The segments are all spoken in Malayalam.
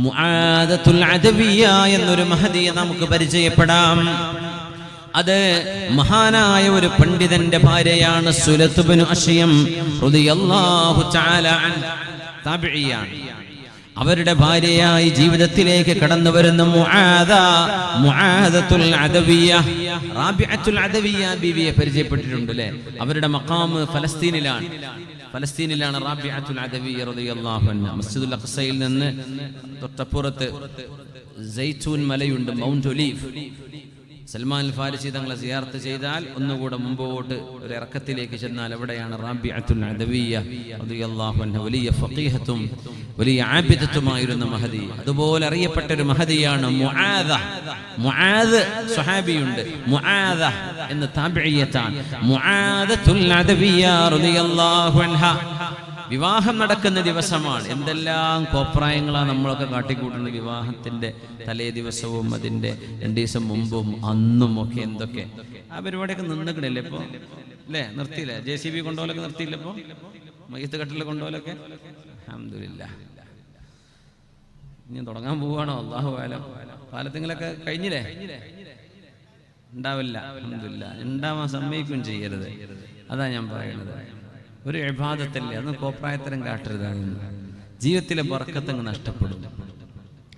മുആദത്തുൽ അദവിയ എന്നൊരു മഹദിയെ നമുക്ക് പരിചയപ്പെടാം. അത് മഹാനായ ഒരു പണ്ഡിതന്റെ ഭാര്യയാണ് സുലത്ത് ബിനു അശ്യം റളിയല്ലാഹു തആല അൻഹു, താബിഇയാണ്. അവരുടെ ഭാര്യയായി ജീവിതത്തിലേക്ക് കടന്നു വരുന്ന മുആദത്തുൽ അദവിയ, റാബിഅത്തുൽ അദവിയ ബീവിയെ പരിചയപ്പെട്ടിട്ടുണ്ട് അല്ലേ? അവരുടെ മഖാം ഫലസ്തീനിലാണ് റാബിഅത്തുൽ അദവിയ റളിയല്ലാഹു അൻഹ. മസ്ജിദുൽ അഖ്സയിൽ നിന്ന് തൊട്ടപ്പുറത്ത് സൈത്തൂൻ മലയുണ്ട്, മൗണ്ട് ഒലീവ്. സൽമാൻ അൽ ഫാരിസി തങ്ങളെ സിയാറത്ത് ചെയ്താൽ ഒന്നുകൂടെ മുമ്പോട്ട് ഒരു ഇറക്കത്തിലേക്ക് ചെന്നാൽ അവിടെയാണ് റാബിഅത്തുൽ അദവിയ റളിയല്ലാഹു അൻഹ. വലിയ ഫഖീഹത്തും വലിയ ആബിദത്തുമായിരുന്ന മഹദി. അതുപോലെ അറിയപ്പെട്ട ഒരു മഹദിയാണ് മുആദ് സ്വഹാബിയുണ്ട്, മുആദ എന്ന താബിഇയത്താണ്. മുആദത്തുൽ അദവിയ റളിയല്ലാഹു അൻഹ വിവാഹം നടക്കുന്ന ദിവസമാണ്. എന്തെല്ലാം കോപ്രായങ്ങളാണ് നമ്മളൊക്കെ കാട്ടിക്കൂട്ടുന്നത് വിവാഹത്തിന്റെ തലേ ദിവസവും അതിന്റെ 2 ദിവസം മുമ്പും അന്നും ഒക്കെ. എന്തൊക്കെ ആ പരിപാടിയൊക്കെ നിന്നിക്കണില്ലേ ഇപ്പൊ അല്ലേ? നിർത്തിയില്ലേ? JCB കൊണ്ടുപോലൊക്കെ നിർത്തിയില്ല ഇപ്പൊ? മയ്യത്ത് കട്ടിൽ കൊണ്ടുപോലൊക്കെ അൽഹംദുലില്ലാഹ്. ഇനി തുടങ്ങാൻ പോവാണോ? അല്ലാഹു അലം. പാലത്തിങ്ങളൊക്കെ കഴിഞ്ഞില്ലേ? ഉണ്ടാവില്ല. അൽഹംദുലില്ലാഹ്. ഉണ്ടാവാൻ സമ്മതിക്കുകയും ചെയ്യരുത്. അതാ ഞാൻ പറയുന്നത്. ഒരു ഇബാദത്തല്ലേ, അതൊന്നും കോപ്രായത്തരം കാട്ടരുത്. ജീവിതത്തിലെ ബർക്കത്തങ്ങ് നഷ്ടപ്പെടും.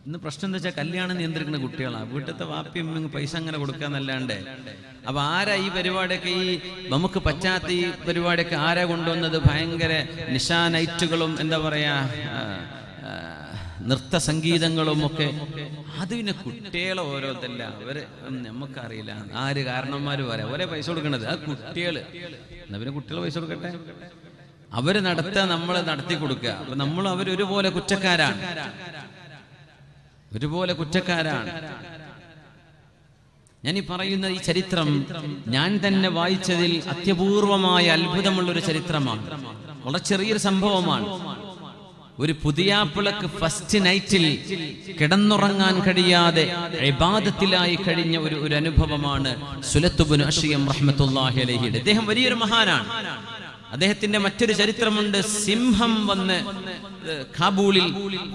ഇന്ന് പ്രശ്നം എന്താ വെച്ചാൽ കല്യാണം നിയന്ത്രിക്കുന്ന കുട്ടികളാണ്. വീട്ടിലത്തെ വാപ്പിയും പൈസ അങ്ങനെ കൊടുക്കാന്നല്ലാണ്ട്. അപ്പൊ ആരാ ഈ പരിപാടിയൊക്കെ, ഈ നമുക്ക് പറ്റാത്ത ഈ പരിപാടിയൊക്കെ ആരാ കൊണ്ടുവന്നത്? ഭയങ്കര നിശാ നൈറ്റുകളും എന്താ പറയാ നൃത്ത സംഗീതങ്ങളും ഒക്കെ. അത് പിന്നെ കുട്ടികളെ ഓരോതല്ല, അവര് നമുക്കറിയില്ല ആര് കാരണന്മാര് പറയാം ഒരേ പൈസ കൊടുക്കണത്. ആ കുട്ടികള് എന്നാ പിന്നെ കുട്ടികൾ പൈസ കൊടുക്കട്ടെ, അവര് നടത്താൻ നമ്മൾ നടത്തി കൊടുക്കുക. അപ്പൊ നമ്മൾ അവരൊരുപോലെ കുറ്റക്കാരാണ്, ഒരുപോലെ കുറ്റക്കാരാണ്. ഞാൻ ഈ പറയുന്ന ഈ ചരിത്രം ഞാൻ തന്നെ വായിച്ചതിൽ അത്യപൂർവമായ അത്ഭുതമുള്ളൊരു ചരിത്രമാണ്. വളരെ ചെറിയൊരു സംഭവമാണ്. ഒരു പുതിയാപ്പിളക്ക് ഫസ്റ്റ് നൈറ്റിൽ കിടന്നുറങ്ങാൻ കഴിയാതെ ഇബാദത്തിലായി കഴിഞ്ഞ ഒരു അനുഭവമാണ് സുലത്ത് ബിനു അശ്യം റഹ്മത്തുള്ളാഹി അലൈഹിയുടെ. അദ്ദേഹം വലിയൊരു മഹാനാണ്. അദ്ദേഹത്തിന്റെ മറ്റൊരു ചരിത്രമുണ്ട്. സിംഹം വന്ന്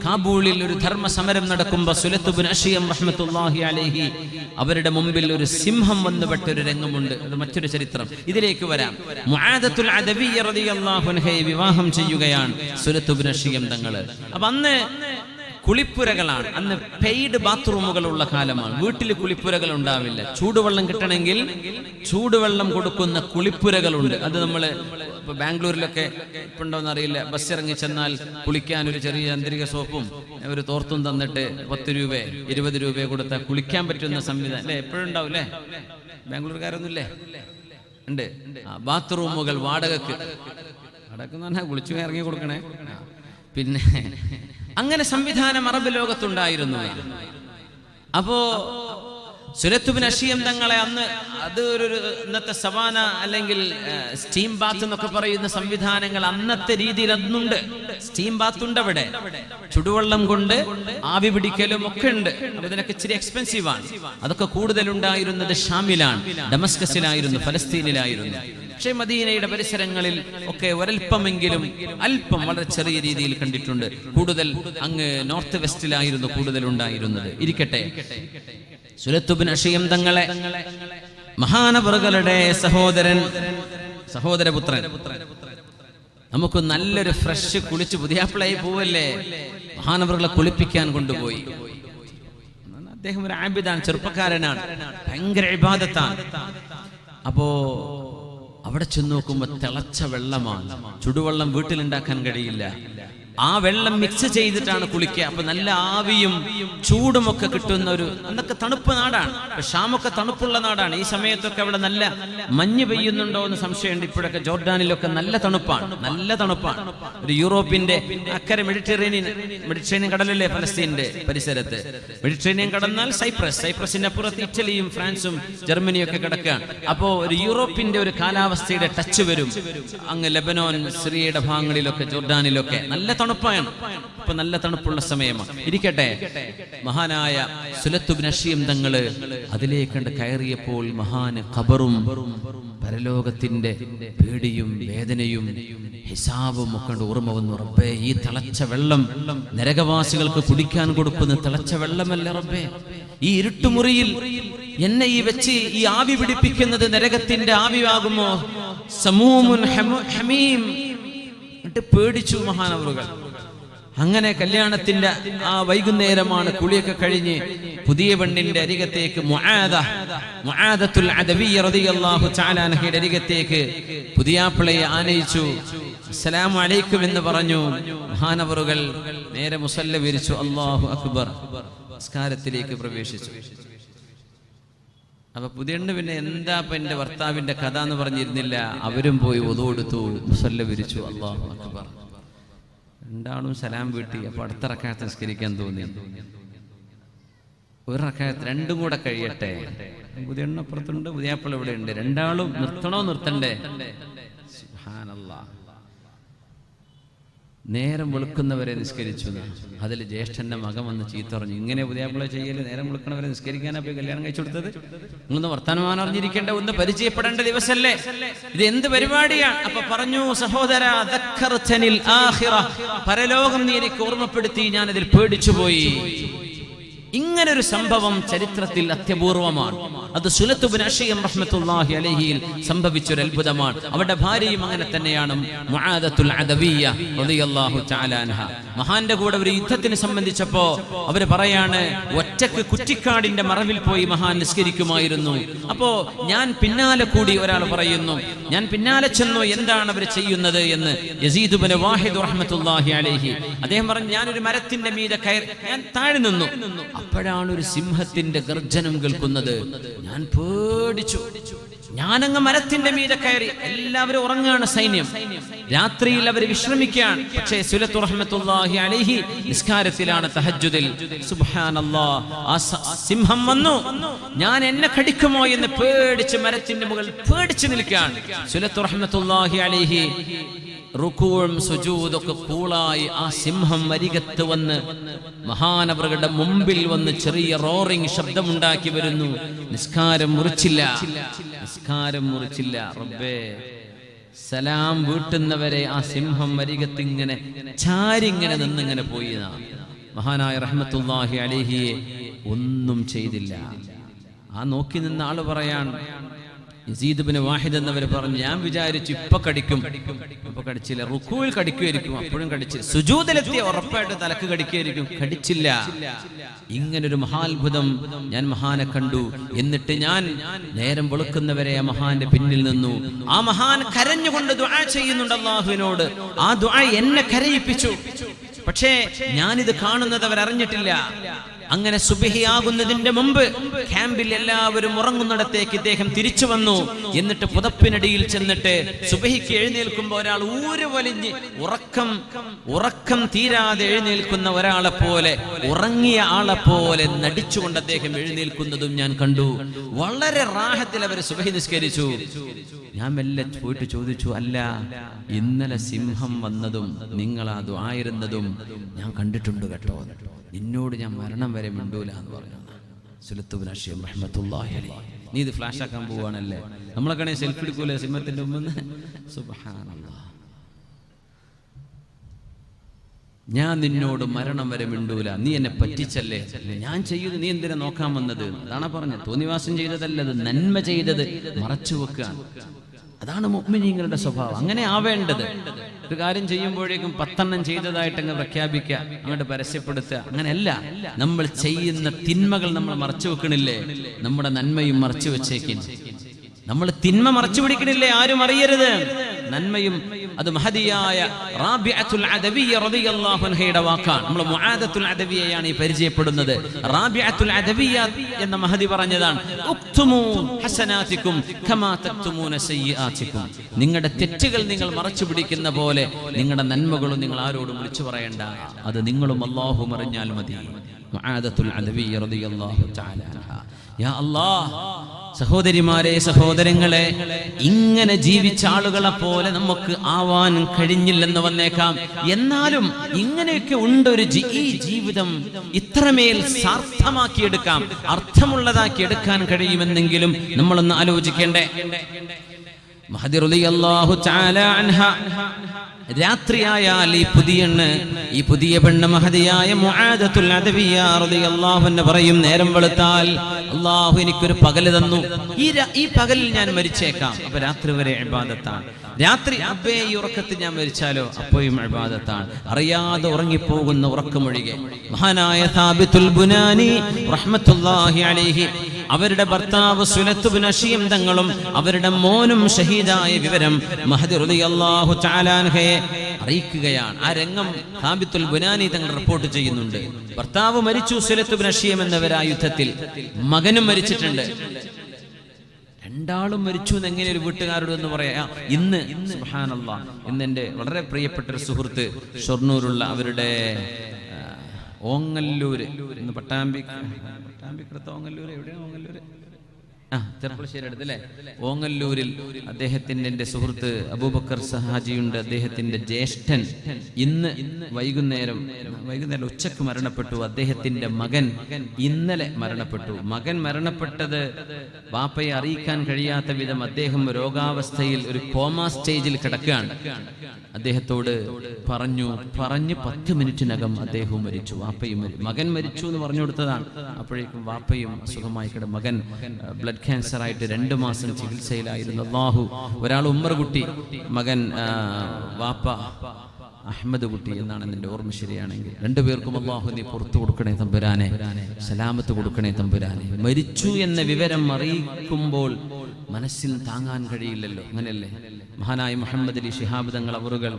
കാബൂളിൽ ഒരു ധർമ്മ സമരം നടക്കുമ്പോൾ സുലത്ത് ബിനു അശ്യം റഹ്മത്തുള്ളാഹി അലൈഹി അവരുടെ മുമ്പിൽ ഒരു സിംഹം വന്നുപെട്ട ഒരു രംഗമുണ്ട്. അത് മറ്റൊരു ചരിത്രം. ഇതിലേക്ക് വരാം. മുആദത്തുൽ അദവിയ്യ റളിയല്ലാഹു അൻഹയെ വിവാഹം ചെയ്യുകയാണ് സുലത്ത് ബിനു അശ്യം തങ്ങൾ. അപ്പൊ അന്ന് കുളിപ്പുരകളാണ്, അന്ന് പെയ്ഡ് ബാത്റൂമുകളുള്ള കാലമാണ്. വീട്ടിൽ കുളിപ്പുരകൾ ഉണ്ടാവില്ല. ചൂടുവെള്ളം കിട്ടണമെങ്കിൽ ചൂടുവെള്ളം കൊടുക്കുന്ന കുളിപ്പുരകളുണ്ട്. അത് നമ്മള് ഇപ്പൊ ബാംഗ്ലൂരിലൊക്കെ ഇപ്പൊ ഉണ്ടോന്ന് അറിയില്ല, ബസ് ഇറങ്ങി ചെന്നാൽ കുളിക്കാൻ ഒരു ചെറിയ ആന്തരിക സോപ്പും ഒരു തോർത്തും തന്നിട്ട് 10 രൂപ 20 രൂപ കൊടുത്താൽ കുളിക്കാൻ പറ്റുന്ന സംവിധാനം അല്ലെ? എപ്പോഴും ഉണ്ടാവും അല്ലേ? ബാംഗ്ലൂർക്കാരൊന്നുമില്ലേ? ഉണ്ട്. ബാത്റൂമുകൾ വാടകക്ക് പറഞ്ഞാൽ കുളിച്ചു ഇറങ്ങി കൊടുക്കണേ. പിന്നെ അങ്ങനെ സംവിധാനം അറബ് ലോകത്തുണ്ടായിരുന്നു. അപ്പോ സുലത്ത് ബിനു അശ്യം തങ്ങളെ അന്ന് അത് ഒരു ഇന്നത്തെ സവാന അല്ലെങ്കിൽ സ്റ്റീം ബാത്ത് എന്നൊക്കെ പറയുന്ന സംവിധാനങ്ങൾ അന്നത്തെ രീതിയിൽ അന്നുണ്ട്. സ്റ്റീം ബാത്ത് ഉണ്ട് അവിടെ, ചുടുവെള്ളം കൊണ്ട് ആവി പിടിക്കലും ഒക്കെ ഉണ്ട്. അപ്പൊ ഇതിനൊക്കെ ഇച്ചിരി എക്സ്പെൻസീവ് ആണ്. അതൊക്കെ കൂടുതലുണ്ടായിരുന്നത് ഷാമിലാണ്, ഡമസ്കസിലായിരുന്നു, ഫലസ്തീനിലായിരുന്നു. പക്ഷേ മദീനയുടെ പരിസരങ്ങളിൽ ഒക്കെ ഒരൽപ്പമെങ്കിലും അല്പം വളരെ ചെറിയ രീതിയിൽ കണ്ടിട്ടുണ്ട്. കൂടുതൽ അങ്ങ് നോർത്ത് വെസ്റ്റിലായിരുന്നു കൂടുതൽ ഉണ്ടായിരുന്നത്. ഇരിക്കട്ടെ, സുലത്ത് ബിനു അശ്യം തങ്ങളെ മഹാനവറുകളുടെ സഹോദരപുത്രൻ നമുക്ക് നല്ലൊരു ഫ്രഷ് കുളിച്ച് പുതിയാപ്പിളായി പോവല്ലേ, മഹാനവറുകളെ കുളിപ്പിക്കാൻ കൊണ്ടുപോയി. അദ്ദേഹം ഒരു ആബിദാണ്, ചെറുപ്പക്കാരനാണ്, ഭയങ്കര ഇബാദത്താണ്. അപ്പോ അവിടെ ചെന്ന് നോക്കുമ്പോ തിളച്ച വെള്ളമാണ്. ചുടുവെള്ളം വീട്ടിലുണ്ടാക്കാൻ കഴിയില്ല. ആ വെള്ളം മിക്സ് ചെയ്തിട്ടാണ് കുളിക്കുക. അപ്പൊ നല്ല ആവിയും ചൂടുമൊക്കെ കിട്ടുന്ന ഒരു, അന്നൊക്കെ തണുപ്പ് നാടാണ്. ഷാമൊക്കെ തണുപ്പുള്ള നാടാണ്. ഈ സമയത്തൊക്കെ അവിടെ നല്ല മഞ്ഞ് പെയ്യുന്നുണ്ടോ എന്ന് സംശയമുണ്ട്. ഇപ്പോഴൊക്കെ ജോർഡാനിലൊക്കെ നല്ല തണുപ്പാണ്, നല്ല തണുപ്പാണ്. ഒരു യൂറോപ്പിന്റെ അക്കരെ മെഡിറ്ററേനിയൻ കടലല്ലേ ഫലസ്തീന്റെ പരിസരത്ത്. മെഡിറ്ററേനിയൻ കടന്നാൽ സൈപ്രസിന്റെ അപ്പുറത്ത് ഇറ്റലിയും ഫ്രാൻസും ജർമ്മനിയും ഒക്കെ കിടക്കുകയാണ്. അപ്പോ ഒരു യൂറോപ്പിന്റെ ഒരു കാലാവസ്ഥയുടെ ടച്ച് വരും. അങ്ങ് ലെബനോൻ, സിറിയയുടെ ഭാഗങ്ങളിലൊക്കെ ജോർഡാനിലൊക്കെ നല്ല തണുപ്പാണ്. ഇപ്പൊ നല്ല തണുപ്പുള്ള സമയമാണ്. ഇരിക്കട്ടെ, മഹാനായ സുലത്ത് ബിനു അശ്യം തങ്ങള് അതിലേക്ക് കയറിയപ്പോൾ മഹാന് ഖബറും പരലോകത്തിന്റെ പേടിയും വേദനയും ഹിസാബും ഒക്കെ ഓർമ്മ വന്നു. റബ്ബേ, ഈ തിളച്ച വെള്ളം നരകവാസികൾക്ക് കുടിക്കാൻ കൊടുക്കുന്ന തിളച്ച വെള്ളമല്ല റബ്ബേ. ഈ ഇരുട്ടുമുറിയിൽ എന്നെ ഈ വെച്ച് ഈ ആവി പിടിപ്പിക്കുന്നത് നരകത്തിന്റെ ആവിയാകുമോ? സമൂമുൻ ഹമീം. എന്നിട്ട് പേടിച്ചു മഹാനവറുകൾ. അങ്ങനെ കല്യാണത്തിന്റെ ആ വൈകുന്നേരമാണ്. കുളിയൊക്കെ കഴിഞ്ഞ് പുതിയ പെണ്ണിന്റെ അരികത്തേക്ക് മുആദത്തുൽ അദവിയ്യ റളിയല്ലാഹു തആല അൻഹയുടെ അരികത്തേക്ക് പുതിയാപ്പിളയെ ആനയിച്ചു. അസ്സലാമു അലൈക്കും എന്ന് പറഞ്ഞു. മഹാനവറുകൾ നേരെ മുസല്ല വിരിച്ചു. അല്ലാഹു അക്ബർ. നമസ്കാരത്തിലേക്ക് പ്രവേശിച്ചു. അപ്പൊ പുതിയണ്ണ് പിന്നെ എന്താ എന്റെ ഭർത്താവിന്റെ കഥ എന്ന് പറഞ്ഞിരുന്നില്ല. അവരും പോയി wudu എടുത്തു, മുസല്ല വിരിച്ചു. അല്ലാഹു അക്ബർ. രണ്ടാളും സലാം വീട്ടി. അപ്പൊ അടുത്ത റക്അത്ത് നിസ്കരിക്കാൻ തോന്നി. ഒരു റക്അത്ത് രണ്ടും കൂടെ കഴിയട്ടെ. പുതിയണ്ണ് അപ്പുറത്തുണ്ട്, പുതിയാപ്പിള ഇവിടെ ഉണ്ട്. രണ്ടാളും നിർത്തണോ നിർത്തണ്ടേ? സുബ്ഹാനല്ലാഹ്. നേരം വെളുക്കുന്നവരെ നിസ്കരിച്ചു. അതിൽ ജ്യേഷ്ഠന്റെ മകൻ വന്ന് ചീത്ത പറഞ്ഞു, ഇങ്ങനെ പുതിയാപ്പിള ചെയ്യല്, നേരം വെളുക്കണവരെ നിസ്കരിക്കാനാ പോയി കല്യാണം കഴിച്ചു കൊടുത്തത്? നിങ്ങളൊന്ന് വർത്തമാനം അറിഞ്ഞിരിക്കേണ്ട, ഒന്ന് പരിചയപ്പെടേണ്ട ദിവസല്ലേ ഇത്? എന്ത് പരിപാടിയാണ്? അപ്പൊ പറഞ്ഞു, സഹോദരാ, ദക്കർതനിൽ ആഖിറ, പരലോകം നീ എനിക്ക് ഓർമ്മപ്പെടുത്തി, ഞാൻ അതിൽ പേടിച്ചുപോയി. ഇങ്ങനൊരു സംഭവം ചരിത്രത്തിൽ അത്യപൂർവമാണ്. അത് സുലത്ത് ഇബ്നു അശ്യം റഹ്മത്തുള്ളാഹി അലൈഹിയിൽ സംഭവിച്ചൊരു അത്ഭുതമാണ്. അവരുടെ ഭാര്യയും അങ്ങനെ തന്നെയാണ്, മുആദത്തുൽ അദവിയ്യ റളിയല്ലാഹു തആല അൻഹ. മഹാന്റെ കൂടെ ഒരു യുദ്ധത്തിന് സംബന്ധിച്ചപ്പോ അവര് പറയാണ്, ഒറ്റക്ക് കുറ്റിക്കാടിന്റെ മറവിൽ പോയി മഹാൻ നിസ്കരിക്കുമായിരുന്നു. അപ്പോ ഞാൻ പിന്നാലെ കൂടി. ഒരാൾ പറയുന്നു, ഞാൻ പിന്നാലെ ചെന്നു, എന്താണ് അവർ ചെയ്യുന്നത് എന്ന്. യസീദ് ഇബ്നു വാഹിദ് റഹ്മത്തുള്ളാഹി അലൈഹി അദ്ദേഹം പറഞ്ഞു, ഞാനൊരു മരത്തിന്റെ മീതെ കയറി, ഞാൻ താഴെ നിന്നു. അപ്പോഴാണ് ഒരു സിംഹത്തിന്റെ ഗർജനം കേൾക്കുന്നത്. ഞാൻ പേടിച്ചു. ഞാനങ്ങ് മരത്തിന്റെ മീതെ കയറി. എല്ലാവരും ഉറങ്ങാണ്, സൈന്യം. രാത്രിയിൽ അവർ വിശ്രമിക്കുകയാണ്. പക്ഷേ സുലത്ത് റഹ്മത്തുള്ളാഹി അലൈഹി നിസ്കാരത്തിലാണ്, തഹജ്ജുദിൽ. സുബ്ഹാനല്ലാഹ്, ആ സിംഹം വന്നു. ഞാൻ എന്നെ കടിക്കുമോ എന്ന് പേടിച്ച് മരത്തിന്റെ മുകളിൽ പേടിച്ചു നിൽക്കുകയാണ്. സുലത്ത് റഹ്മത്തുള്ളാഹി അലൈഹി റുകൂഉം സുജൂദൊക്കെ കൂളായി ആ സിംഹം അരികത്ത് വന്ന് മഹാനവറുകളുടെ മുമ്പിൽ വന്ന് ചെറിയ റോറിംഗ് ശബ്ദമുണ്ടാക്കി വരുന്നു. നിസ്കാരം മുറിച്ചില്ല. റബ്ബേ, സലാം വീട്ടുന്നവരെ ആ സിംഹം അരികത്ത് ഇങ്ങനെ ചാരിങ്ങനെ നിന്നിങ്ങനെ പോയി. മഹാനായ റഹ്മത്തുള്ളാഹി അലൈഹിയെ ഒന്നും ചെയ്തില്ല. ആ നോക്കി നിന്ന ആള് പറയാൻ, യസീദ് ഇബ്നു വാഹിദ് എന്നവർ പറഞ്ഞു, ഞാൻ വിചാരിച്ചു ഇപ്പൊ കടിക്കും. ഇപ്പൊ കടിച്ചില്ല. റുക്കൂയിൽ കടിക്കുമായിരിക്കും, അപ്പോഴും കടിച്ചില്ല. സുജൂദിലെത്തിയ ഉറപ്പായിട്ട് തലക്ക് കടിക്കുമായിരിക്കും, കടിച്ചില്ല. ഇങ്ങനൊരു മഹാത്ഭുതം ഞാൻ മഹാനെ കണ്ടു. എന്നിട്ട് ഞാൻ നേരം വെളുക്കുന്നവരെ ആ മഹാന്റെ പിന്നിൽ നിന്നു. ആ മഹാൻ കരഞ്ഞുകൊണ്ട് ദുആ ചെയ്യുന്നുണ്ട് അല്ലാഹുവിനോട്. ആ ദുആ എന്നെ കരയിപ്പിച്ചു. പക്ഷേ ഞാനിത് കാണുന്നത് അവരറിഞ്ഞിട്ടില്ല. അങ്ങനെ സുബ്ഹിയാകുന്നതിന്റെ മുമ്പ് ക്യാമ്പിൽ എല്ലാവരും ഉറങ്ങുന്നിടത്തേക്ക് ഇദ്ദേഹം തിരിച്ചു വന്നു. എന്നിട്ട് പുതപ്പിനടിയിൽ ചെന്നിട്ട് സുബ്ഹിക്ക് എഴുന്നേൽക്കുമ്പോൾ ഒരാൾ ഊര് വലിഞ്ഞ് ഉറക്കം തീരാതെ എഴുന്നേൽക്കുന്ന ഒരാളെ പോലെ, ഉറങ്ങിയ ആളെ പോലെ നടിച്ചുകൊണ്ട് അദ്ദേഹം എഴുന്നേൽക്കുന്നതും ഞാൻ കണ്ടു. വളരെ റാഹത്തിൽ അവർ സുബ്ഹി നിസ്കരിച്ചു. ഞാൻ മെല്ലെ പോയിട്ട് ചോദിച്ചു, അല്ല, ഇന്നലെ സിംഹം വന്നതും നിങ്ങൾ ആ ദുആയിരുന്നതും ഞാൻ കണ്ടിട്ടുണ്ട് കേട്ടോ. നിന്നോട് ഞാൻ മരണം വരെ മിണ്ടൂല എന്ന് പറഞ്ഞു സുലത്ത് ഇബ്നു അശ്യം റഹ്മത്തുള്ളാഹി അലൈഹി. നീ ഇത് ഫ്ലാഷ് ആക്കാൻ പോവാണല്ലേ? നമ്മളൊക്കെ സെൽഫി എടുക്കൂലേ സിംഹത്തിന്റെ മുമ്പ്? സുബ്ഹാനല്ലാഹ്. ഞാൻ നിന്നോട് മരണം വരെ മിണ്ടൂല, നീ എന്നെ പറ്റിച്ചല്ലേ, ഞാൻ ചെയ്യുന്നത് നീ എന്തിനാ നോക്കാൻ വന്നത്? അതാണ് പറഞ്ഞത്. തോന്നിവാസം ചെയ്തതല്ലത്, നന്മ ചെയ്തത് മറച്ചു വെക്കുകയാണ്. അതാണ് മുഅ്മിനീങ്ങളുടെ സ്വഭാവം. അങ്ങനെ ആവേണ്ടത്. ഒരു കാര്യം ചെയ്യുമ്പോഴേക്കും 10 ചെയ്തതായിട്ട് അങ്ങ് പ്രഖ്യാപിക്കുക, അങ്ങോട്ട് പരസ്യപ്പെടുത്തുക, അങ്ങനെയല്ല. നമ്മൾ ചെയ്യുന്ന തിന്മകൾ നമ്മൾ മറച്ചു വെക്കണില്ലേ? നമ്മുടെ നന്മയും മറച്ചു വെച്ചേക്കും. നമ്മൾ തിന്മ മറച്ചു പിടിക്കണില്ലേ? ആരും അറിയരുത്. നന്മയും അത് മഹദിയായ റാബിഅത്തുൽ അദവിയ്യ റളിയല്ലാഹു അൻഹയുടെ വാക്കാണ്. നമ്മൾ മുആദത്തുൽ അദവിയ്യയാണ് ഈ പരിചയപ്പെടുന്നത്. റാബിഅത്തുൽ അദവിയ്യ എന്ന മഹദി പറഞ്ഞതാണ്, ഉക്തുമു ഹസനാതികും കമാ തക്തുമൂന സയ്യിആതികും. നിങ്ങളുടെ തെറ്റുകൾ നിങ്ങൾ മറച്ചു പിടിക്കുന്ന പോലെ നിങ്ങളുടെ നന്മകളും നിങ്ങൾ ആരോടും വിളിച്ചു പറയണ്ട. അത് നിങ്ങളും അല്ലാഹുവും അറിഞ്ഞാൽ മതി. മുആദത്തുൽ അദവിയ്യ റളിയല്ലാഹു തആല അൻഹ. യാ അല്ലാഹ്, സഹോദരിമാരെ, സഹോദരങ്ങളെ, ഇങ്ങനെ ജീവിച്ച ആളുകളെ പോലെ നമുക്ക് ആവാൻ കഴിഞ്ഞില്ലെന്ന് വന്നേക്കാം. എന്നാലും ഇങ്ങനെയൊക്കെ ഉണ്ട് ഈ ജീവിതം. ഇത്രമേൽ സാർത്ഥമാക്കിയെടുക്കാം, അർത്ഥമുള്ളതാക്കി എടുക്കാൻ കഴിയുമെന്നെങ്കിലും നമ്മളൊന്ന് ആലോചിക്കേണ്ടേ? മഹദി റളിയല്ലാഹു തആല അൻഹ രാത്രിയായാൽ ഈ പുതിയ പെണ്ണ് മഹദിയായ മുആദത്തുൽ അദവിയ്യ റളിയല്ലാഹു അൻഹ പറയും, നേരം വെളുത്താൽ അല്ലാഹു എനിക്കൊരു പകല് തന്നു, ഈ പകലിൽ ഞാൻ മരിച്ചേക്കാം. അപ്പൊ രാത്രി വരെ ഇബാദത്താണ്. രാത്രി അബ്ബേ ഈ ഉറക്കത്തിൽ ഞാൻ മരിച്ചാലോ, അപ്പോഴും ഇബാദത്താണ്. അറിയാതെ ഉറങ്ങിപ്പോകുന്ന ഉറക്കമൊഴികെ മഹാനായ സാബിത്തുൽ ബുനാനി റഹ്മത്തുള്ളാഹി അലൈഹി അവരുടെ ഭർത്താവ് സുലത്ത് ബിൻ അശീം തങ്ങളും അവരുടെ മോനും ഷഹീദായ വിവരം മഹദി റളിയല്ലാഹു തആല അൻഹയെ അറിയിക്കുകയാണ്. ആ രംഗം സാബിത്തുൽ ബുനാനി തങ്ങൾ റിപ്പോർട്ട് ചെയ്യുന്നുണ്ട്. ഭർത്താവ് മരിച്ചു, സുലത്ത് ബിൻ അശീം എന്നവരാ യുദ്ധത്തിൽ. മകനും മരിച്ചിട്ടുണ്ട്. രണ്ടാളും മരിച്ചു എന്ന് എങ്ങനെ ഒരു വീട്ടുകാരോട് എന്ന് പറയാ. ഇന്ന് സുബ്ഹാനല്ലാഹ്, ഇന്ന് എൻ്റെ വളരെ പ്രിയപ്പെട്ട ഒരു സുഹൃത്ത് ഷൊർണൂരുള്ള അവരുടെ ഓങ്ങല്ലൂര്, ഇന്ന് പട്ടാമ്പിക്കടുത്ത് ഓങ്ങല്ലൂര്, എവിടെയാണ് ഓങ്ങല്ലൂര്? ചെർപ്പളശ്ശേരി അടുത്ത് അല്ലേ, ഓങ്ങല്ലൂരിൽ അദ്ദേഹത്തിന്റെ എൻ്റെ സുഹൃത്ത് അബൂബക്കർ സഹാജിയുണ്ട്. അദ്ദേഹത്തിന്റെ ജ്യേഷ്ഠൻ ഇന്ന് വൈകുന്നേരം ഉച്ചക്ക് മരണപ്പെട്ടു. അദ്ദേഹത്തിന്റെ മകൻ ഇന്നലെ മരണപ്പെട്ടു. മകൻ മരണപ്പെട്ടത് വാപ്പയെ അറിയിക്കാൻ കഴിയാത്ത വിധം അദ്ദേഹം രോഗാവസ്ഥയിൽ ഒരു കോമാ സ്റ്റേജിൽ കിടക്കുകയാണ്. അദ്ദേഹത്തോട് പറഞ്ഞ് 10 മിനിറ്റിനകം അദ്ദേഹവും മരിച്ചു, വാപ്പയും മകൻ മരിച്ചു എന്ന് പറഞ്ഞു കൊടുത്തതാണ്. അപ്പോഴേക്കും വാപ്പയും അസുഖമായി മകൻ ബ്ലഡ് ക്യാൻസർ ആയിട്ട് 2 മാസം ചികിത്സയിലായിരുന്നു. അല്ലാഹു, ഒരാൾ ഉമ്മർ കുട്ടി, മകൻ വാപ്പ അഹമ്മദ് കുട്ടി എന്നാണ് എൻ്റെ ഓർമ്മ ശരിയാണെങ്കിൽ. 2 പേർക്കും അല്ലാഹു നീ പുറത്തു കൊടുക്കണേ തമ്പുരാനെ, സലാമത്ത് കൊടുക്കണേ തമ്പുരാനെ. മരിച്ചു എന്ന വിവരം അറിയിക്കുമ്പോൾ മനസ്സിൽ താങ്ങാൻ കഴിയില്ലല്ലോ, അങ്ങനെയല്ലേ? മഹാനായ മുഹമ്മദ് അലി ശിഹാബ് തങ്ങൾ അവറുകൾ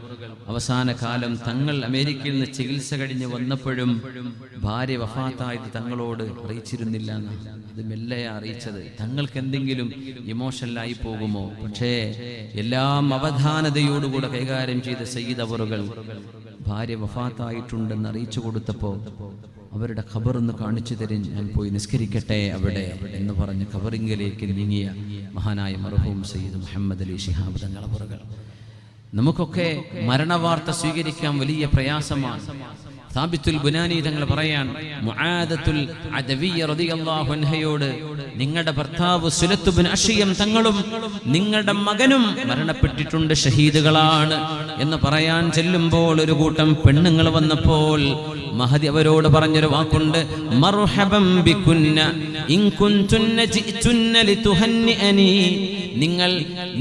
അവസാന കാലം തങ്ങൾ അമേരിക്കയിൽ നിന്ന് ചികിത്സ കഴിഞ്ഞ് വന്നപ്പോഴും ഭാര്യ വഫാത്തായത് തങ്ങളോട് അറിയിച്ചിരുന്നില്ല എന്ന്. അത് മെല്ലയാ അറിയിച്ചത്. തങ്ങൾക്ക് എന്തെങ്കിലും ഇമോഷണലായി പോകുമോ? പക്ഷേ എല്ലാം അവധാനതയോടുകൂടെ കൈകാര്യം ചെയ്ത സയ്യിദ് അവറുകൾ ഭാര്യ വഫാത്തായിട്ടുണ്ടെന്ന് അറിയിച്ചു കൊടുത്തപ്പോൾ അവരുടെ ഖബറൊന്ന് കാണിച്ചു തരും, ഞാൻ പോയി നിസ്കരിക്കട്ടെ അവിടെ എന്ന് പറഞ്ഞ് ഖബറിങ്കിലേക്ക് നീങ്ങിയ മഹാനായ മർഹൂം സയ്യിദ് മുഹമ്മദ് അലി ശിഹാബ് തങ്ങൾ അവറുകൾ. നമുക്കൊക്കെ മരണവാർത്ത സ്വീകരിക്കാൻ വലിയ പ്രയാസമാണ്. സാബിത്തുൽ ബുനാനി തങ്ങൾ പറയാൻ, മുആദത്തുൽ അദവിയ്യ റളിയല്ലാഹു അൻഹയോട് നിങ്ങളുടെ ഭർത്താവ് സുലത്ത് ബിൻ അശീം തങ്ങളും നിങ്ങളുടെ മകനും മരണപ്പെട്ടിട്ടുണ്ട്, ഷഹീദുകളാണ് എന്ന് പറയാൻ ചെല്ലുമ്പോൾ ഒരു കൂട്ടം പെണ്ണുങ്ങൾ വന്നപ്പോൾ മഹദി അവരോട് പറഞ്ഞൊരു വാക്കുണ്ട്, മർഹബൻ ബികുന്ന ഇൻ കുൻതുന്ന ജിഅ്തുന്ന ലിതുഹന്നിഅനി.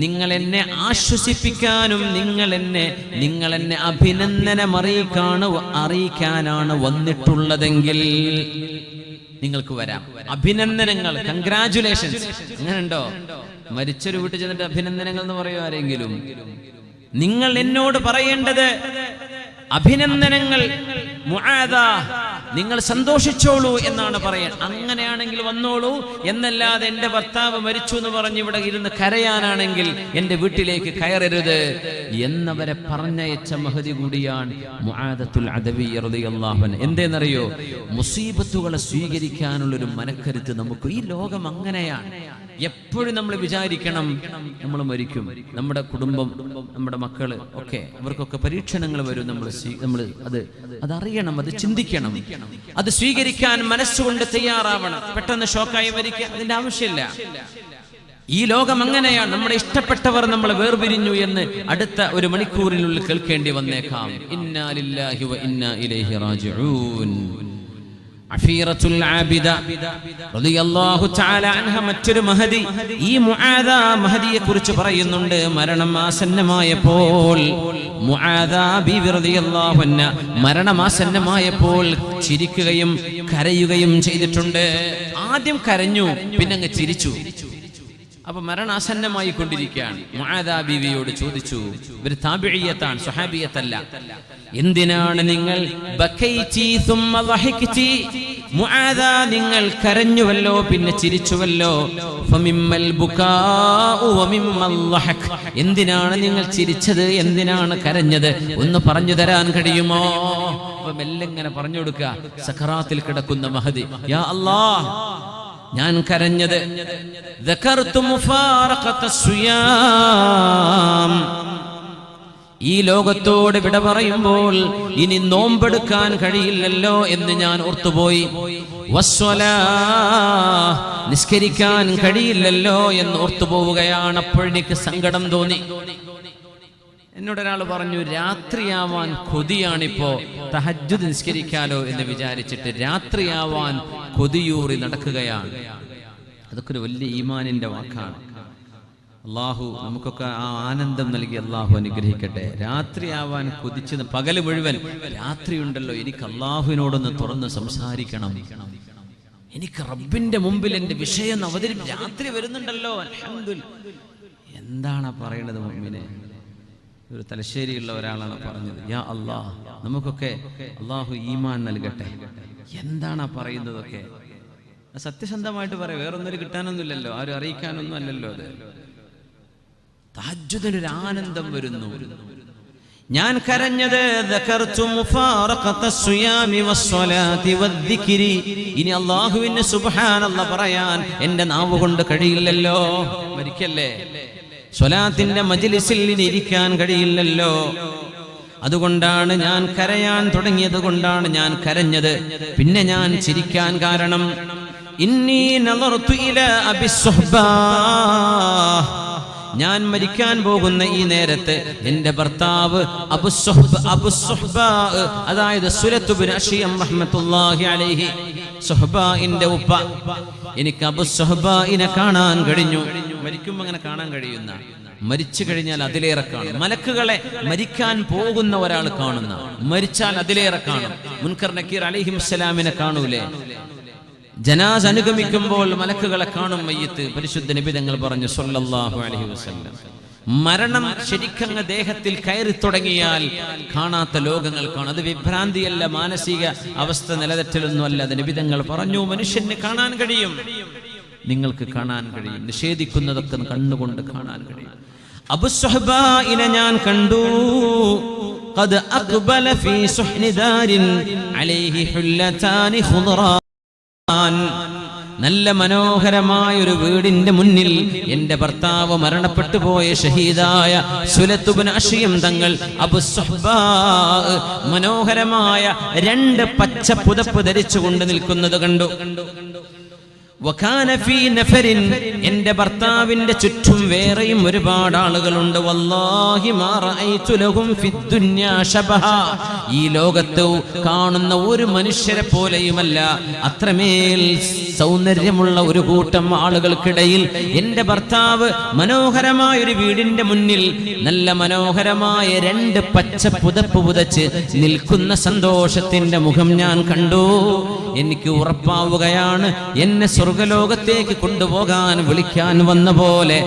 നിങ്ങൾ എന്നെ ആശ്വസിപ്പിക്കാനും നിങ്ങൾ എന്നെ അഭിനന്ദനം അറിയിക്കാനാണ് വന്നിട്ടുള്ളതെങ്കിൽ നിങ്ങൾക്ക് വരാം. അഭിനന്ദനങ്ങൾ, കൺഗ്രാജുലേഷൻസ്. അങ്ങനെയുണ്ടോ? മരിച്ചൊരു വീട്ടിൽ ചെന്നിട്ട് അഭിനന്ദനങ്ങൾ എന്ന് പറയോ ആരെങ്കിലും? നിങ്ങൾ എന്നോട് പറയേണ്ടത് അഭിനന്ദനങ്ങൾ, മുആദ നിങ്ങൾ സന്തോഷിച്ചോളൂ എന്നാണ് പറയാൻ. അങ്ങനെയാണെങ്കിൽ വന്നോളൂ എന്നല്ലാതെ എൻ്റെ ഭർത്താവ് മരിച്ചു എന്ന് പറഞ്ഞ് ഇവിടെ ഇരുന്ന് കരയാനാണെങ്കിൽ എൻ്റെ വീട്ടിലേക്ക് കയറരുത് എന്നവരെ പറഞ്ഞയച്ച മഹദി കൂടിയാണ് മുആദത്തുൽ അദവിയ്യ റളിയല്ലാഹു അൻഹ. എന്തേന്നറിയോ? മുസീബത്തുകളെ സ്വീകരിക്കാനുള്ളൊരു മനക്കരുത്ത് നമുക്ക്. ഈ ലോകം അങ്ങനെയാണ്. എപ്പോഴും നമ്മൾ വിചാരിക്കണം നമ്മൾ മരിക്കും, നമ്മുടെ കുടുംബം, നമ്മുടെ മക്കള് ഒക്കെ, അവർക്കൊക്കെ പരീക്ഷണങ്ങൾ വരും. നമ്മൾ അതറിയണം, അത് ചിന്തിക്കണം, അത് സ്വീകരിക്കാൻ മനസ്സുകൊണ്ട് തയ്യാറാവണം. പെട്ടെന്ന് ഷോക്കായി മരിക്കുക, അതിന്റെ ആവശ്യമില്ല. ഈ ലോകം അങ്ങനെയാണ്. നമ്മുടെ ഇഷ്ടപ്പെട്ടവർ നമ്മളെ വേർപിരിഞ്ഞു എന്ന് അടുത്ത 1 മണിക്കൂറിനുള്ളിൽ കേൾക്കേണ്ടി വന്നേക്കാം. ഇന്നാ ലില്ലാഹി വ ഇന്നാ ഇലൈഹി റാജിഊൻ. അഫീറത്തുൽ ആബിദ റളിയല്ലാഹു തആല അൻഹ മറ്റൊരു മഹദി. ഈ മുആദ മഹദിയെ കുറിച്ച് പറയുന്നുണ്ട്. മരണം ആസന്നമായപ്പോൾ മുആദ ബീവി റളിയല്ലാഹു അൻഹ മരണമാസന്നമായപ്പോൾ ചിരിക്കുകയും കരയുകയും ചെയ്തിട്ടുണ്ട്. ആദ്യം കരഞ്ഞു, പിന്നെ അങ്ങ് ചിരിച്ചു. അപ്പൊ മരണാസന്നമായി കൊണ്ടിരിക്കുകയാണ്. മുആദ ബീവിയോട് ചോദിച്ചു, ഇവര് താബിഇയ്യത്താണ്, സ്വഹാബിയത്തല്ല, എന്തിനാണ് നിങ്ങൾ ബക്കൈതി സുമ്മ ദഹക്തി? മുആദ നിങ്ങൾ കരഞ്ഞുവല്ലോ പിന്നെ ചിരിച്ചുവല്ലോ. ഫമിമ്മൽ ബുകാഉ വമിമ്മൽ ദഹക്. എന്തിനാണ് നിങ്ങൾ ചിരിച്ചത്, എന്തിനാണ് കരഞ്ഞത്, ഒന്ന് പറഞ്ഞു തരാൻ കഴിയുമോ? അപ്പൊ മെല്ലെ ഇങ്ങനെ പറഞ്ഞു കൊടുക്കുക. സക്കറാത്തിൽ കിടക്കുന്ന മഹദി, യാ അല്ലാഹ്, ഞാൻ കരഞ്ഞത് ദകർതു മുഫാറഖത സുയാം, ഈ ലോകത്തോട് വിട പറയുമ്പോൾ ഇനി നോമ്പെടുക്കാൻ കഴിയില്ലല്ലോ എന്ന് ഞാൻ ഓർത്തുപോയി. നിസ്കരിക്കാൻ കഴിയില്ലല്ലോ എന്ന് ഓർത്തുപോവുകയാണ്. അപ്പോഴെനിക്ക് സങ്കടം തോന്നി. എന്നോടൊരാൾ പറഞ്ഞു, രാത്രിയാവാൻ കൊതിയാണിപ്പോ, തഹജ്ജുദ് നിസ്കരിക്കാലോ എന്ന് വിചാരിച്ചിട്ട് രാത്രിയാവാൻ കൊതിയൂറി നടക്കുകയാണ്. അതൊക്കെ ഒരു വലിയ ഈമാനിന്റെ വാക്കാണ്. അള്ളാഹു നമുക്കൊക്കെ ആ ആനന്ദം നൽകി അള്ളാഹു അനുഗ്രഹിക്കട്ടെ. രാത്രിയാവാൻ കൊതിച്ച് പകല് മുഴുവൻ രാത്രിയുണ്ടല്ലോ, എനിക്ക് അള്ളാഹുവിനോടൊന്ന് തുറന്ന് സംസാരിക്കണം, എനിക്ക് റബ്ബിന്റെ മുമ്പിൽ എൻ്റെ വിഷയം രാത്രി വരുന്നുണ്ടല്ലോ. അൽഹംദുലില്ലാഹ്. എന്താണ് പറയണത് മുഅ്മിനെ? ഒരു തലശ്ശേരിയുള്ള ഒരാളാണ് പറഞ്ഞത്, യാ അല്ലാഹ് നമുക്കൊക്കെ അള്ളാഹു ഈമാൻ നൽകട്ടെ. എന്താണ് പറയുന്നതൊക്കെ? സത്യസന്ധമായിട്ട് പറയാം, വേറൊന്നും കിട്ടാനൊന്നുമില്ലല്ലോ, ആരും അറിയിക്കാനൊന്നും അല്ലല്ലോ. അത് തഹജ്ജുദിനൊരു ആനന്ദം വരുന്നു. ഞാൻ കരഞ്ഞത് ഇനി അല്ലാഹുവിന് സുബ്ഹാനല്ലാഹ് പറയാൻ എന്റെ നാവ് കൊണ്ട് കഴിയില്ലല്ലോ. മരിക്കല്ലേ, സ്വലാത്തിന്റെ മജ്ലിസിൽ ഇരിക്കാൻ കഴിയില്ലല്ലോ. അതുകൊണ്ടാണ് ഞാൻ കരയാൻ തുടങ്ങിയത്, കൊണ്ടാണ് ഞാൻ കരഞ്ഞത്. പിന്നെ ഞാൻ ചിരിക്കാൻ കാരണം, ഇന്നി നളർതു ഇലാ അബിസ്സുഹ്ബാ, ഞാൻ മരിക്കാൻ പോകുന്ന ഈ നേരത്ത് എൻ്റെ ഭർത്താവ് അബുസ്സുഹ്ബാ, അതായത് സുലത്ത് ബിൻ അശിയം റഹ്മത്തുള്ളാഹി അലൈഹി, സുഹ്ബാഇന്റെ ഉപ്പ, എനിക്ക് അബുസ്സുഹ്ബാഇനെ കാണാൻ കഴിഞ്ഞു. മരിക്കുമ്പോൾ അങ്ങനെ കാണാൻ കഴിയുന്ന, മരിച്ചു കഴിഞ്ഞാൽ അതിലേറെ കാണും. മലക്കുകളെ മരിക്കാൻ പോകുന്ന ഒരാൾ കാണുന്ന, മരിച്ചാൽ അതിലേറെ കാണും. മുൻകർ നക്കീർ അലൈഹിസ്സലാമിനെ കാണൂലേ? ജനാസ അനുഗമിക്കുമ്പോൾ മലക്കുകളെ കാണും മയ്യത്ത്. പരിശുദ്ധ നബി തങ്ങൾ പറഞ്ഞു സ്വല്ലല്ലാഹു അലൈഹി വസല്ലം, മരണം ശരിക്കങ്ങ് ദേഹത്തിൽ കയറി തുടങ്ങിയാൽ കാണാത്ത ലോകങ്ങൾ കാണും. അത് വിഭ്രാന്തിയല്ല, മാനസിക അവസ്ഥ നിലതെറ്റലൊന്നുമല്ല. അത് നബി തങ്ങൾ പറഞ്ഞു, മനുഷ്യന് കാണാൻ കഴിയും, നിങ്ങൾക്ക് കാണാൻ കഴിയും, നിഷേധിക്കുന്നതൊക്കെ കണ്ണുകൊണ്ട് കാണാൻ കഴിയും. അബുസ്സുഹ്ബാഇനെ ഞാൻ കണ്ടു. ഖദ് അഖ്ബല ഫീ സുഹ്നി ദാരിൻ അലൈഹി ഹുല്ലതാനി ഖുദ്റാ, നല്ല മനോഹരമായ ഒരു വീടിന്റെ മുന്നിൽ എൻ്റെ ഭർത്താവ് മരണപ്പെട്ടു പോയ ഷഹീദായ സുലത്ത് ബിൻ അശിയം തങ്ങൾ അബുസ്സുഹ്ബാ മനോഹരമായ 2 പച്ച പുതപ്പ് ധരിച്ചുകൊണ്ട് നിൽക്കുന്നത് കണ്ടു. വകാന ഫീ നഫരിൻ, എൻ്റെ ഭർത്താവിന്റെ ചുറ്റും വേറെയും ഒരുപാട് ആളുകളുണ്ട്. വല്ലാഹി മാ റഅയ്തു ലഹും ഫിദ്ദുന്യാ ശബഹ, ഈ ലോകത്ത് കാണുന്ന ഒരു മനുഷ്യരെ പോലെയുമല്ല, അത്രമേൽ സൗന്ദര്യമുള്ള ഒരു കൂട്ടം ആളുകൾക്കിടയിൽ എൻ്റെ ഭർത്താവ് മനോഹരമായ ഒരു വീടിന്റെ മുന്നിൽ നല്ല മനോഹരമായ 2 പച്ച പുതപ്പ് പുതച്ച് നിൽക്കുന്ന സന്തോഷത്തിന്റെ മുഖം ഞാൻ കണ്ടു. എനിക്ക് ഉറപ്പാവുകയാണ്, എന്നെ സ്വർഗലോകത്തേക്ക് കൊണ്ടുപോകാൻ വിളിക്കാൻ വന്ന പോലെ.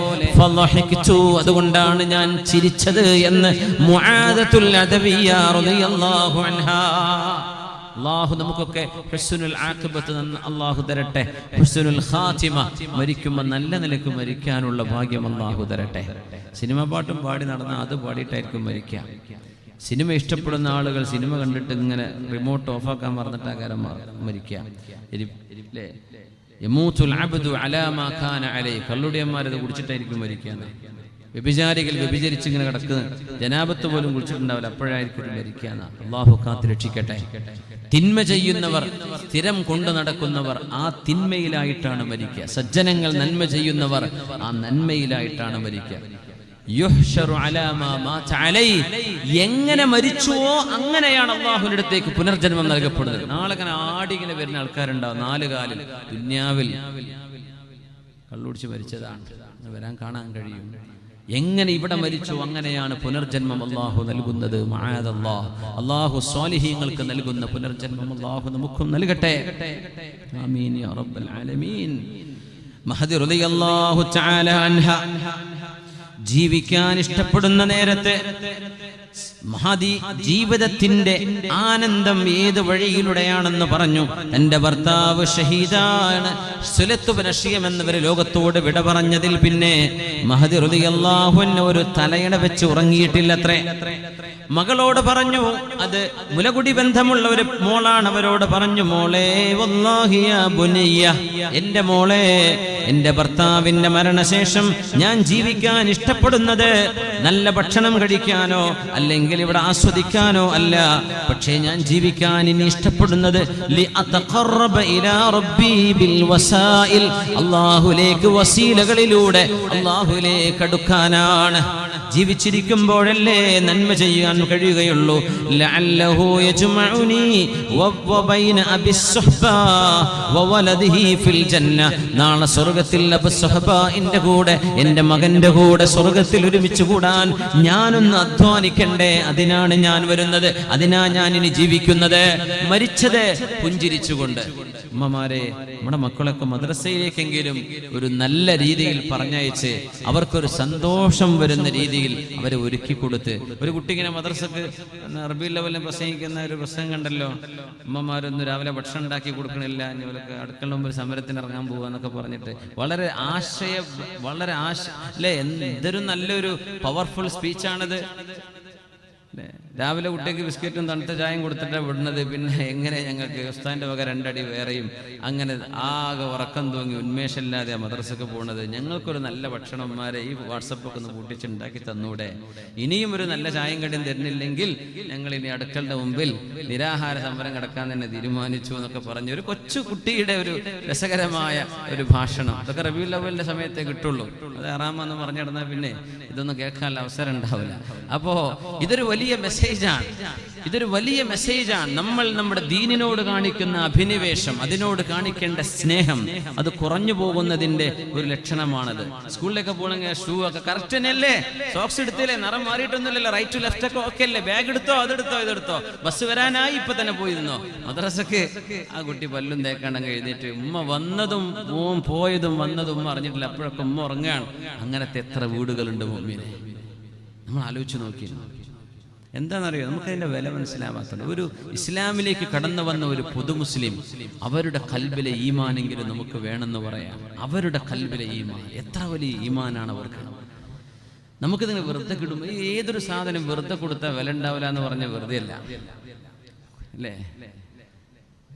അതുകൊണ്ടാണ് ഞാൻ ചിരിച്ചത് എന്ന് മുആദത്തുൽ അദവിയ്യ റളിയല്ലാഹു അൻഹാ. അല്ലാഹു നമുക്കൊക്കെ ഹുസ്നുൽ ആഖിബത്ത് അല്ലാഹു തരട്ടെ, ഹുസ്നുൽ ഖാതിമ, മരിക്കുമ്പോൾ നല്ല നിലക്ക് മരിക്കാനുള്ള ഭാഗ്യം അല്ലാഹു തരട്ടെ. സിനിമ പാട്ടും പാടി നടന്നാൽ അത് പാടിയിട്ടായിരിക്കും മരിക്കുക. സിനിമ ഇഷ്ടപ്പെടുന്ന ആളുകൾ സിനിമ കണ്ടിട്ട് ഇങ്ങനെ റിമോട്ട് ഓഫാക്കാൻ മറന്നിട്ട് ആ കാര്യം മരിക്കുക. കള്ളുടിയന്മാരത് കുടിച്ചിട്ടായിരിക്കും മരിക്കുക. വ്യഭിചാരികൾ വ്യഭിചരിച്ച് ഇങ്ങനെ കിടക്കുന്ന, ജനാബത്ത് പോലും കുടിച്ചിട്ടുണ്ടാവില്ല, അപ്പോഴായിരിക്കും മരിക്കുക. അല്ലാഹു കാത്ത് രക്ഷിക്കട്ടെ. തിന്മ ചെയ്യുന്നവർ, സ്ഥിരം കൊണ്ടു നടക്കുന്നവർ ആ തിന്മയിലായിട്ടാണ് മരിക്കുക. സജ്ജനങ്ങൾ നന്മ ചെയ്യുന്നവർ ആ നന്മയിലായിട്ടാണ് മരിക്കുക. എങ്ങനെ മരിച്ചുവോ അങ്ങനെയാണ് അള്ളാഹുവിന്റെ അടുത്തേക്ക് പുനർജന്മം നൽകപ്പെടുന്നത്. നാളെ ഇങ്ങനെ ആടിങ്ങനെ വരുന്ന ആൾക്കാരുണ്ടാവും, 4 കാലിൽ. ദുന്യാവിൽ കള്ളുടിച്ച് മരിച്ചതാണ്, വരാൻ കാണാൻ കഴിയും. എങ്ങനെ ഇവിടെ മരിച്ചു അങ്ങനെയാണ് പുനർജന്മം അള്ളാഹു നൽകുന്നത്. മഅദല്ലാഹ്, അള്ളാഹു സ്വാലിഹീങ്ങൾക്ക് നൽകുന്ന പുനർജന്മം അള്ളാഹു നമുക്കും നൽകട്ടെ. ആമീൻ യാ റബ്ബൽ ആലമീൻ. മഹദി റളിയല്ലാഹു തആല അൻഹ ജീവിക്കാൻ ഇഷ്ടപ്പെടുന്ന നേരത്തെ മഹദി ജീവിതത്തിന്റെ ആനന്ദം ഏത് വഴിയിലൂടെയാണെന്ന് പറഞ്ഞു. തന്റെ ഭർത്താവ് ഷഹീദാണ് സുലത്ത് ബിൻ അശിയം എന്നവർ ലോകത്തോട് വിട പറഞ്ഞതിൽ പിന്നെ മഹദി റളിയല്ലാഹു അൻഹു ഒരു തലയണ വെച്ച് ഉറങ്ങിയിട്ടില്ലത്രേ. മകളോട് പറഞ്ഞു, അത് മുലകുടി ബന്ധമുള്ള ഒരു മോളാണ്, അവരോട് പറഞ്ഞു, മോളെ വല്ലാഹി യാ ബുനയ്യ, എന്റെ മോളെ, എന്റെ ഭർത്താവിന്റെ മരണശേഷം ഞാൻ ജീവിക്കാൻ ഇഷ്ടപ്പെടുന്നത് നല്ല ഭക്ഷണം കഴിക്കാനോ അല്ലെങ്കിൽ ഇവിടെ ആസ്വദിക്കാനോ അല്ല. പക്ഷേ ഞാൻ ജീവിക്കാൻ ഇനി ഇഷ്ടപ്പെടുന്നത് അല്ലാഹുവിലേക്ക് വസീലകളിലൂടെ അല്ലാഹുവിലേക്ക് അടുക്കാനാണ്. ജീവിച്ചിരിക്കുമ്പോഴല്ലേ നന്മ ചെയ്യാൻ കഴിയുകയുള്ളൂ. ലഅല്ലഹു യജ്മഉനി വബൈന അബിസ്സുഹ്ബാ വവലദിഹി ഫിൽ ജന്ന. നാളെ സ്വർഗ്ഗത്തിൽ അബുസ്സുഹ്ബാന്റെ കൂടെ എൻ്റെ മകന്റെ കൂടെ സ്വർഗ്ഗത്തിൽ ഒരുമിച്ച് കൂടാൻ ഞാനൊന്ന് അധ്വാനിക്കണ്ടേ? അതിനാണ് ഞാൻ വരുന്നത്, അതിനാ ഞാൻ ഇനി ജീവിക്കുന്നത്. മരിച്ചത് പുഞ്ചിരിച്ചുകൊണ്ട്. ഉമ്മമാരെ, നമ്മുടെ മക്കളൊക്കെ മദ്രസയിലേക്കെങ്കിലും ഒരു നല്ല രീതിയിൽ പറഞ്ഞയച്ച് അവർക്കൊരു സന്തോഷം വരുന്ന രീതിയിൽ അവരെ ഒരുക്കി കൊടുത്ത്. ഒരു കുട്ടി ഇങ്ങനെ മദ്രസക്ക് റബീഉൽ അവ്വലിന് പ്രസംഗിക്കുന്ന ഒരു പ്രസംഗം കണ്ടല്ലോ, ഉമ്മമാരൊന്നും രാവിലെ ഭക്ഷണം ഉണ്ടാക്കി കൊടുക്കണില്ല, ഇവരൊക്കെ അടുക്കള മുമ്പിൽ സമരത്തിന് ഇറങ്ങാൻ പോവാന്നൊക്കെ പറഞ്ഞിട്ട് വളരെ അല്ലേ, എന്തൊരു നല്ലൊരു പവർഫുൾ സ്പീച്ചാണത്. രാവിലെ കുട്ടിക്ക് ബിസ്ക്കറ്റും തണുത്ത ചായയും കൊടുത്തിട്ടാണ് വിടുന്നത്. പിന്നെ എങ്ങനെ ഞങ്ങൾക്ക് ഉസ്താദിന്റെ വക രണ്ടടി വേറെയും അങ്ങനെ ആകെ ഉറക്കം തൂങ്ങി ഉന്മേഷമില്ലാതെ മദ്രസക്ക് പോകുന്നത്. ഞങ്ങൾക്കൊരു നല്ല ഭക്ഷണന്മാരെ ഈ വാട്സപ്പൊക്കെ ഒന്ന് കൂട്ടിച്ചുണ്ടാക്കി തന്നൂടെ? ഇനിയും ഒരു നല്ല ചായയും കടിയും തരുന്നില്ലെങ്കിൽ ഞങ്ങൾ ഇനി അടുക്കളുടെ മുമ്പിൽ നിരാഹാര സമരം കിടക്കാൻ തന്നെ തീരുമാനിച്ചു എന്നൊക്കെ പറഞ്ഞ് ഒരു കൊച്ചു കുട്ടിയുടെ ഒരു രസകരമായ ഒരു ഭാഷണം. അതൊക്കെ റബീഉൽ അവ്വലിന്റെ സമയത്തേ കിട്ടുള്ളൂ. അത് ഹറാമെന്ന് പറഞ്ഞു നടന്നാൽ പിന്നെ ഇതൊന്നും കേൾക്കാനുള്ള അവസരം ഉണ്ടാവില്ല. അപ്പോ ഇതൊരു വലിയ മെസ്സേജാണ്. നമ്മൾ നമ്മുടെ ദീനിനോട് കാണിക്കുന്ന അഭിനിവേശം, അതിനോട് കാണിക്കേണ്ട സ്നേഹം, അത് കുറഞ്ഞു പോകുന്നതിന്റെ ഒരു ലക്ഷണമാണത്. സ്കൂളിലൊക്കെ പോകണമെങ്കിൽ ഷൂ ഒക്കെ കറക്റ്റ് തന്നെയല്ലേ? സോക്സ് എടുത്തില്ലേ? നിറം മാറിയിട്ടൊന്നുമില്ലല്ലോ? റൈറ്റ് ടു ലെഫ്റ്റ് ഒക്കെ ഓക്കെ അല്ലേ? ബാഗ് എടുത്തോ, അതെടുത്തോ, ഇതെടുത്തോ? ബസ് വരാനായി ഇപ്പൊ തന്നെ പോയിരുന്നോ? മദ്രസക്ക് ആ കുട്ടി പല്ലും തേക്കാണ്ടങ്ങ് എഴുന്നേറ്റ് ഉമ്മ വന്നതും പോയതും വന്നതും ഉമ്മ അറിഞ്ഞിട്ടില്ല. അപ്പോഴൊക്കെ ഉമ്മ ഉറങ്ങാണ്. അങ്ങനത്തെ എത്ര വീടുകളുണ്ട് മുഅ്മിനെ? നമ്മൾ ആലോചിച്ച് നോക്കി. എന്താണെന്നറിയോ, നമുക്കതിൻ്റെ വില മനസ്സിലാവാത്തത്. ഒരു ഇസ്ലാമിലേക്ക് കടന്നു വന്ന ഒരു പൊതു മുസ്ലിം, അവരുടെ കൽബിലെ ഈമാനെങ്കിലും നമുക്ക് വേണമെന്ന് പറയാം. അവരുടെ കൽബിലെ ഈമാൻ എത്ര വലിയ ഈമാനാണ് അവർക്ക്. നമുക്കിതിന് വെറുതെ കിടും. ഏതൊരു സാധനം വെറുതെ കൊടുത്താൽ വില ഉണ്ടാവില്ല എന്ന് പറഞ്ഞ വെറുതെ അല്ല അല്ലേ?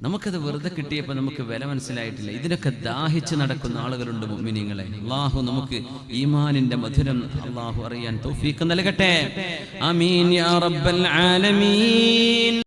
നമുക്കത് വെറുതെ കിട്ടിയപ്പോൾ നമുക്ക് വില മനസ്സിലായിട്ടില്ല. ഇതിനൊക്കെ ദാഹിച്ച് നടക്കുന്ന ആളുകളുണ്ട് മുഅ്മിനീങ്ങളെ. അല്ലാഹു നമുക്ക് ഈമാനിന്റെ മധുരം അല്ലാഹു അറിയാൻ തൗഫീഖ് നൽകട്ടെ. ആമീൻ യാ റബ്ബൽ ആലമീൻ.